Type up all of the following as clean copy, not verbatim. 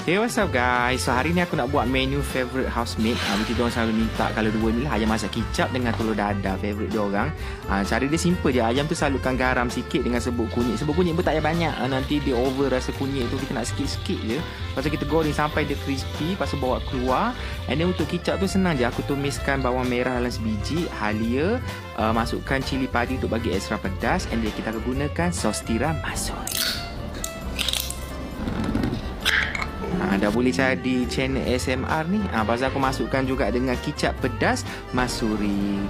Hey, what's up guys? So hari ni aku nak buat menu favorite housemate. Mesti diorang selalu minta kalau dua ni lah, ayam masak kicap dengan telur dadah, favorite diorang. Cara dia simple je. Ayam tu salutkan garam sikit dengan serbuk kunyit. Serbuk kunyit pun tak payah banyak. Nanti dia over rasa kunyit tu, kita nak sikit-sikit je. Lepas tu kita goreng sampai dia crispy, lepas tu bawa keluar. And then untuk kicap tu senang je. Aku tumiskan bawang merah dalam sebiji, halia, masukkan cili padi untuk bagi ekstra pedas, and then kita akan gunakan sos tiram masuri. Dah boleh jadi channel ASMR ni. Pasal aku masukkan juga dengan kicap pedas masuri.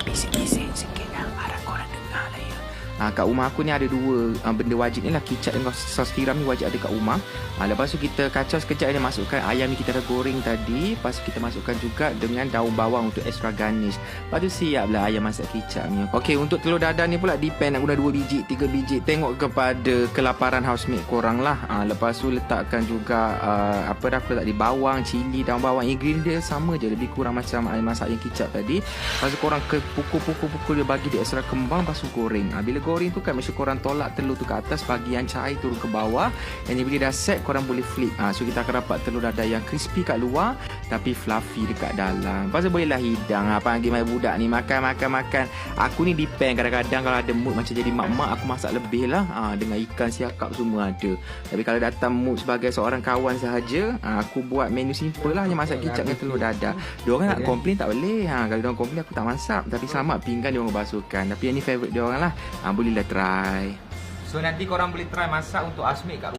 Bising-bising sikit lah, harap korang dengar lah ya. Kat rumah aku ni ada dua benda wajib ni lah. Kicap dengan sos tiram ni wajib ada kat rumah. Lepas tu kita kacau sekejap ni, masukkan ayam ni kita dah goreng tadi. Lepas tu kita masukkan juga dengan daun bawang untuk extra garnish. Lepas tu siap lah ayam masak kicap ni. Okey, untuk telur dadah ni pula depend nak guna 2 biji, 3 biji. Tengok kepada kelaparan housemate korang lah. Lepas tu letakkan juga aku letak di bawang, cili, daun bawang. Ingredient dia sama je, lebih kurang macam ayam masak yang kicap tadi. Lepas tu korang pukul dia, bagi dia extra kembang. Lepas tu goreng. Bila goreng tu kan mesti korang tolak telur tu ke atas, bagi yang cair turun ke bawah. Dan bila dah set, korang boleh flip. So kita akan dapat telur dadah yang crispy kat luar tapi fluffy dekat dalam. Lepas tu bolehlah hidang. Panggil mai budak ni makan. Aku ni depend, kadang-kadang kalau ada mood macam jadi mak-mak, aku masak lebih lah. Dengan ikan siakap semua ada. Tapi kalau datang mood sebagai seorang kawan sahaja, aku buat menu simple lah, hanya masak kicap dengan telur dadah. Diorang nak komplain tak boleh. Kalau diorang komplain aku tak masak, tapi selamat pinggan diorang basuhkan. Tapi yang ni favourite diorang lah. Bolehlah try. So nanti korang boleh try masak untuk housemate kat